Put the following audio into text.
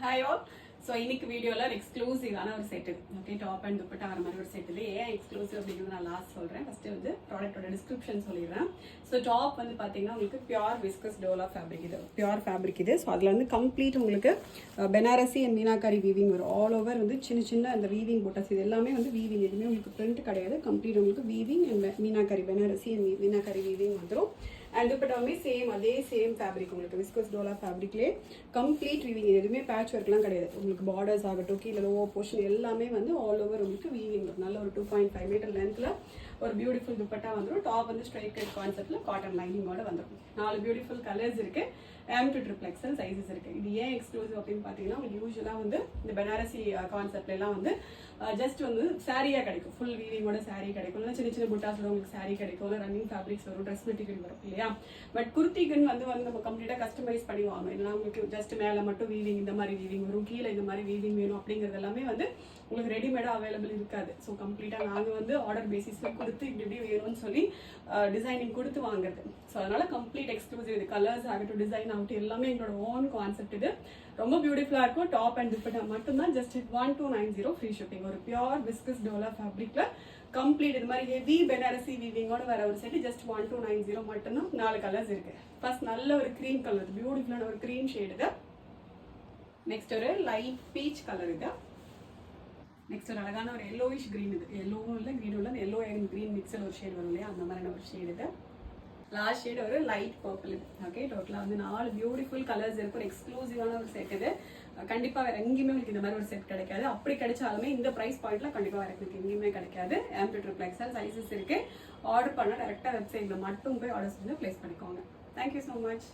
Hi all. So இன்னைக்கு வீடியோவில் எக்ஸ்க்ளூசிவான ஒரு set okay top and dupatta வர மாதிரி ஒரு செட் இது ஏன் எக்ஸ்க்ளூசிவ் அப்படிங்கிறது நான் லாஸ்ட் சொல்கிறேன். ஃபஸ்ட்டு வந்து ப்ராடக்ட்டோட டிஸ்கிரிப்ஷன் சொல்லிடுறேன். ஸோ டாப் வந்து பார்த்தீங்கன்னா உங்களுக்கு பியூர் விஸ்கஸ் டோலா ஃபேப்ரிக் இது பியூர் ஃபேப்ரிக் இது. ஸோ அதில் வந்து கம்ப்ளீட் உங்களுக்கு பெனாரசி அண்ட் மீனாக்காரி வீவிங் வரும். ஆல் ஓவர் வந்து சின்ன சின்ன அந்த வீவிங் போட்டாஸ் இது எல்லாமே வந்து வீவிங், எதுவுமே உங்களுக்கு பிரிண்ட் கிடையாது. கம்ப்ளீட் உங்களுக்கு weaving and meenakari Banarasi and meenakari weaving வந்துடும். அண்ட் துப்பட்டாவுமே சேம் அதே சேம் ஃபேப்ரிக் உங்களுக்கு விஸ்கஸ் டோலா ஃபேப்ரிக்லேயே கம்ப்ளீட் வீவிங், எதுவுமே பேட்ச் ஒர்க்லாம் கிடையாது. உங்களுக்கு பார்டர்ஸ் ஆகட்டும் கீழே லோவர் போர்ஷன் எல்லாமே வந்து ஆல் ஓவர் உங்களுக்கு வீவிங் வரும். நல்ல ஒரு 2.5 மீட்டர் லென்த்தில் ஒரு பியூட்டிஃபுல் துப்பட்டா வந்துடும். டாப் வந்து ஸ்ட்ரைட் கட் கான்செப்ட்டில் காட்டன் லைனிங்கோட வந்துடும். 4 பியூட்டிஃபுல் கலர்ஸ் இருக்குது. M to XXL சைஸஸ் இருக்குது. இது ஏன் எக்ஸ்க்ளூசிவ் அப்படின்னு பார்த்தீங்கன்னா உங்களுக்கு யூஸ்வலாக வந்து இந்த பெனாரசி கான்செப்ட்லாம் வந்து ஜஸ்ட் வந்து சாரியாக கிடைக்கும். ஃபுல் வீவிங்கோட சாரீ கிடைக்கும். இல்லை சின்ன சின்ன புட்டாஸோட உங்களுக்கு சாரீ கிடைக்கும். இல்லை ரன்னிங் ஃபேப்ரிக்ஸ் வரும், ட்ரெஸ் மெட்டீரியல் வரும் இல்லையா. பட் குர்த்திக்குன்னு வந்து நம்ம கம்ப்ளீட்டாக கஸ்டமைஸ் பண்ணி வாங்கணும். இல்லைனா உங்களுக்கு ஜஸ்ட் மேலே மட்டும் வீவிங் இந்த மாதிரி வீவிங் வரும், கீழே இந்த மாதிரி வீவிங் வேணும் அப்படிங்கிறது எல்லாமே வந்து உங்களுக்கு ரெடிமேடாக அவைலபிள் இருக்காது. ஸோ கம்ப்ளீட்டாக நாங்கள் வந்து ஆர்டர் பேசிஸில் கொடுத்து இப்படி வேணும்னு சொல்லி டிசைனிங் கொடுத்து வாங்குறது. ஸோ அதனால் கம்ப்ளீட் எக்ஸ்க்ளூசிவ் இது. கலர்ஸ் ஆகட்டும் டிசைன் ஆகட்டும் எல்லாமே எங்களோட ஓன் கான்செப்ட் இது. ரொம்ப பியூட்டிஃபுல்லாக இருக்கும். டாப் அண்ட் துப்பட்டா மட்டும்தான். Just 1290 free shipping. ஒரு பியூர் விஸ்கஸ் டோலா ஃபேப்ரிக்கில் கம்ப்ளீட் இது மாதிரி ஹெவி பெனாரசி வீவிங்கோட வர ஒரு செட்டு ஜஸ்ட் 1290 மட்டும்தான். 4 கலர்ஸ் இருக்குது. ஃபர்ஸ்ட் நல்ல ஒரு க்ரீம் கலர், பியூட்டிஃபுல்லான ஒரு க்ரீம் ஷேடு இது. நெக்ஸ்ட் ஒரு லைட் பீச் கலர் இது. நெக்ஸ்ட் ஒரு அழகான ஒரு எல்லோயிஷ் க்ரீன் இது. எல்லோவும் இல்லை க்ரீனும் இல்லை, எல்லோ அண்ட் க்ரீன் மிக்ஸில் ஒரு ஷேட் வரும் இல்லையா, அந்த மாதிரியான ஒரு ஷேடு இது. லாஸ்ட் ஷேட் ஒரு லைட் பர்பிள் இது. ஓகே, டோட்டலாக வந்து 4 பியூட்டிஃபுல் கலர்ஸ் இருக்கும். ஒரு எக்ஸ்க்ளூசிவான ஒரு செட் இது. கண்டிப்பாக வேறு எங்கேயுமே உங்களுக்கு இந்த மாதிரி ஒரு செட் கிடைக்காது. அப்படி கிடைச்சாலுமே இந்த ப்ரைஸ் பாயிண்ட்ல கண்டிப்பாக வேறு உங்களுக்கு எங்கேயுமே கிடைக்காது. M to XXL சைஸஸ் இருக்குது. ஆர்டர் பண்ணால் டேரெக்டாக வெப்சைட்டில் மட்டும் போய் ஆர்டர்ஸ் வந்து ப்ளேஸ் பண்ணிக்கோங்க. Thank you so much.